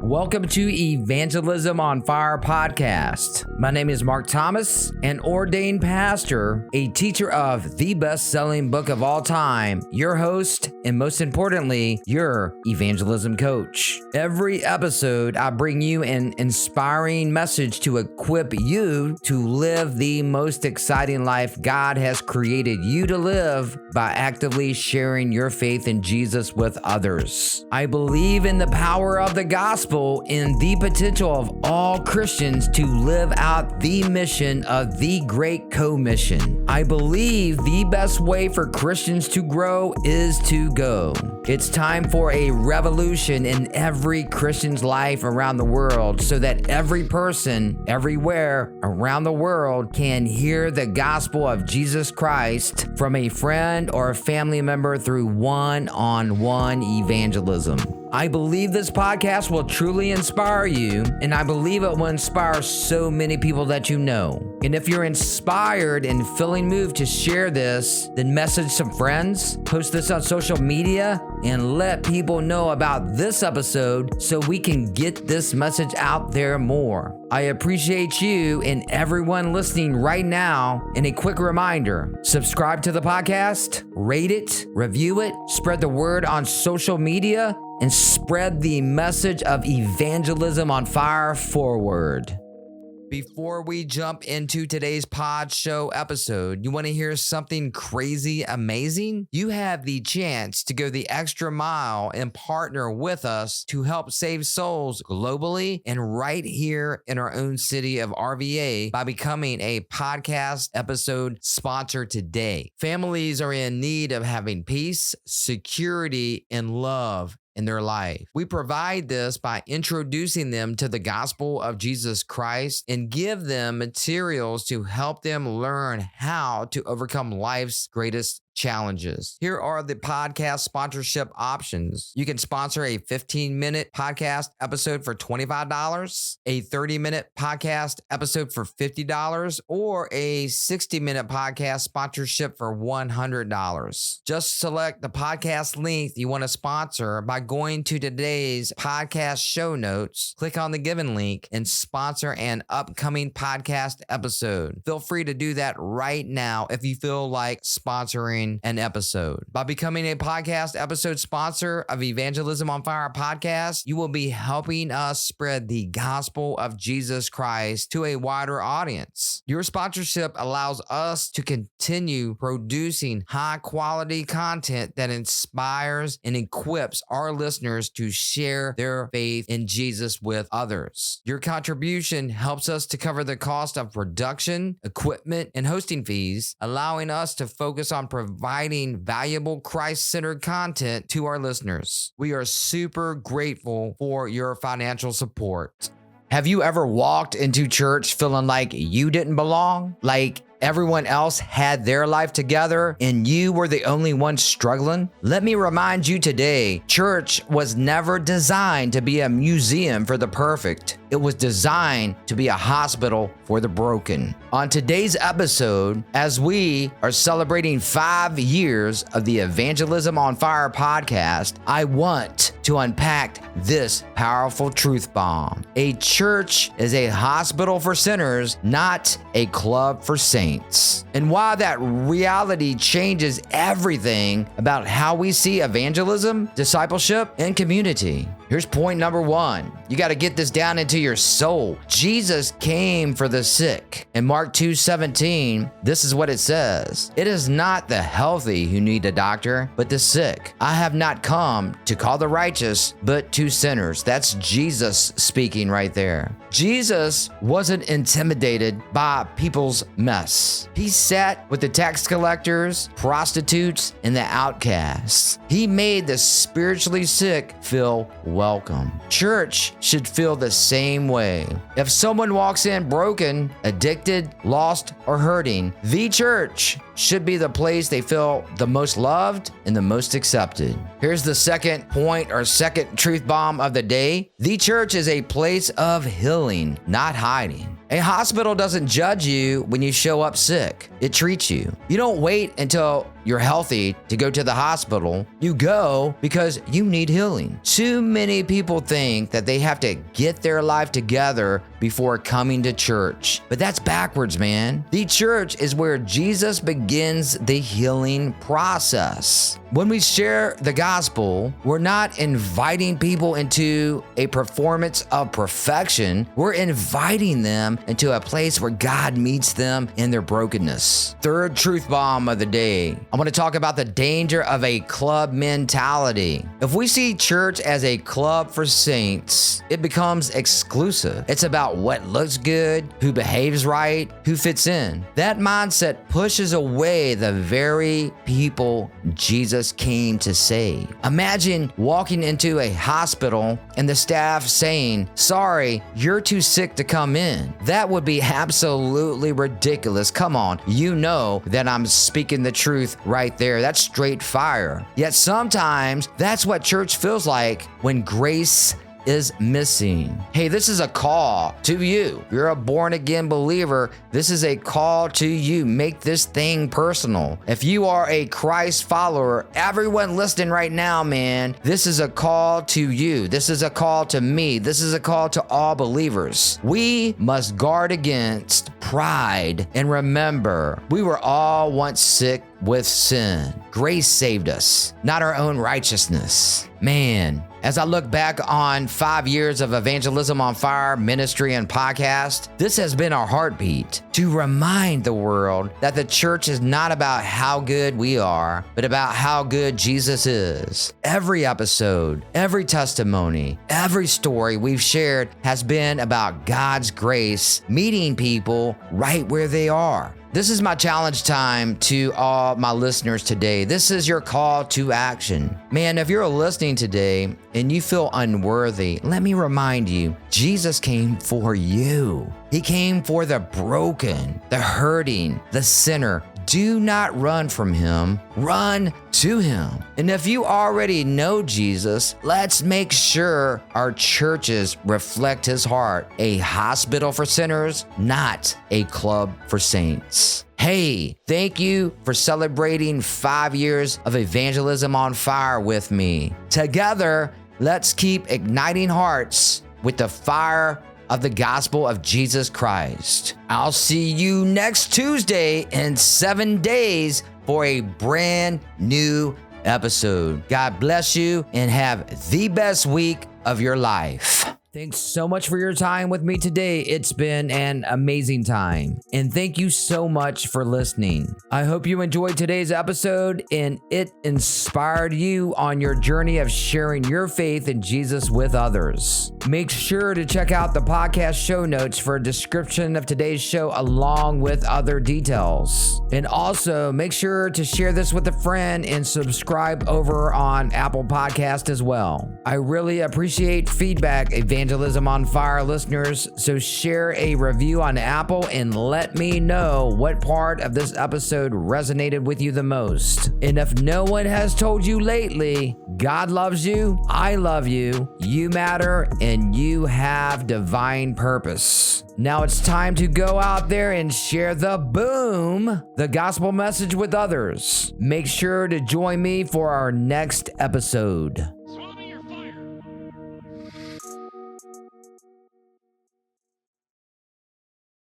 Welcome to Evangelism On Fire podcast. My name is Mark Thomas, an ordained pastor, a teacher of the best-selling book of all time, your host, and most importantly, your evangelism coach. Every episode, I bring you an inspiring message to equip you to live the most exciting life God has created you to live by actively sharing your faith in Jesus with others. I believe in the power of the gospel and the potential of all Christians to live out the mission of the Great Commission. I believe the best way for Christians to grow is to go. It's time for a revolution in every Christian's life around the world so that every person, everywhere around the world can hear the gospel of Jesus Christ from a friend or a family member through one-on-one evangelism. I believe this podcast will truly inspire you, and I believe it will inspire so many people that you know. And if you're inspired and feeling moved to share this, then message some friends, post this on social media, and let people know about this episode so we can get this message out there more. I appreciate you and everyone listening right now. And a quick reminder, subscribe to the podcast, rate it, review it, spread the word on social media, and spread the message of Evangelism on Fire forward. Before we jump into today's pod show episode, you want to hear something crazy amazing? You have the chance to go the extra mile and partner with us to help save souls globally and right here in our own city of RVA by becoming a podcast episode sponsor today. Families are in need of having peace, security, and love in their life. We provide this by introducing them to the gospel of Jesus Christ and give them materials to help them learn how to overcome life's greatest challenges. Here are the podcast sponsorship options. You can sponsor a 15-minute podcast episode for $25, a 30-minute podcast episode for $50, or a 60-minute podcast sponsorship for $100. Just select the podcast length you want to sponsor by going to today's podcast show notes, click on the given link, and sponsor an upcoming podcast episode. Feel free to do that right now if you feel like sponsoring an episode. By becoming a podcast episode sponsor of Evangelism on Fire podcast, you will be helping us spread the gospel of Jesus Christ to a wider audience. Your sponsorship allows us to continue producing high quality content that inspires and equips our listeners to share their faith in Jesus with others. Your contribution helps us to cover the cost of production, equipment, and hosting fees, allowing us to focus on providing valuable Christ-centered content to our listeners. We are super grateful for your financial support. Have you ever walked into church feeling like you didn't belong? Like everyone else had their life together and you were the only one struggling? Let me remind you today, church was never designed to be a museum for the perfect. It was designed to be a hospital for the broken. On today's episode, as we are celebrating 5 years of the Evangelism on Fire podcast, I want to unpack this powerful truth bomb. A church is a hospital for sinners, not a club for saints. And while that reality changes everything about how we see evangelism, discipleship, and community. Here's point number 1. You got to get this down into your soul. Jesus came for the sick. In Mark 2:17, this is what it says. It is not the healthy who need a doctor, but the sick. I have not come to call the righteous, but to sinners. That's Jesus speaking right there. Jesus wasn't intimidated by people's mess. He sat with the tax collectors, prostitutes, and the outcasts. He made the spiritually sick feel welcome. Church should feel the same way. If someone walks in broken, addicted, lost, or hurting, the church should be the place they feel the most loved and the most accepted. Here's the second point or second truth bomb of the day. The church is a place of healing, not hiding. A hospital doesn't judge you when you show up sick. It treats you. You don't wait until you're healthy to go to the hospital. You go because you need healing. Too many people think that they have to get their life together before coming to church. But that's backwards, man. The church is where Jesus begins the healing process. When we share the gospel, we're not inviting people into a performance of perfection. We're inviting them into a place where God meets them in their brokenness. Third truth bomb of the day. I want to talk about the danger of a club mentality. If we see church as a club for saints, it becomes exclusive. It's about what looks good, who behaves right, who fits in. That mindset pushes away the very people Jesus came to save. Imagine walking into a hospital and the staff saying, "Sorry, you're too sick to come in." That would be absolutely ridiculous. Come on, you know that I'm speaking the truth right there. That's straight fire. Yet sometimes that's what church feels like when grace is missing. Hey, this is a call to you. You're a born again believer. This is a call to you. Make this thing personal. If you are a Christ follower, everyone listening right now, man, this is a call to you. This is a call to me. This is a call to all believers. We must guard against pride and remember, we were all once sick with sin. Grace saved us, not our own righteousness. Man, as I look back on 5 years of Evangelism on Fire ministry and podcast, this has been our heartbeat to remind the world that the church is not about how good we are, but about how good Jesus is. Every episode, every testimony, every story we've shared has been about God's grace meeting people right where they are. This is my challenge time to all my listeners today. This is your call to action. Man, if you're listening today and you feel unworthy, let me remind you, Jesus came for you. He came for the broken, the hurting, the sinner. Do not run from him, run to him. And if you already know Jesus, let's make sure our churches reflect his heart. A hospital for sinners, not a club for saints. Hey, thank you for celebrating 5 years of Evangelism on Fire with me. Together, let's keep igniting hearts with the fire of the gospel of Jesus Christ. I'll see you next Tuesday in 7 days for a brand new episode. God bless you and have the best week of your life. Thanks so much for your time with me today. It's been an amazing time. And thank you so much for listening. I hope you enjoyed today's episode and it inspired you on your journey of sharing your faith in Jesus with others. Make sure to check out the podcast show notes for a description of today's show along with other details. And also make sure to share this with a friend and subscribe over on Apple Podcast as well. I really appreciate feedback, Evangelism on Fire listeners, so share a review on Apple and let me know what part of this episode resonated with you the most. And if no one has told you lately, God loves you, I love you, you matter, and you have divine purpose. Now it's time to go out there and share the gospel message with others. Make sure to join me for our next episode.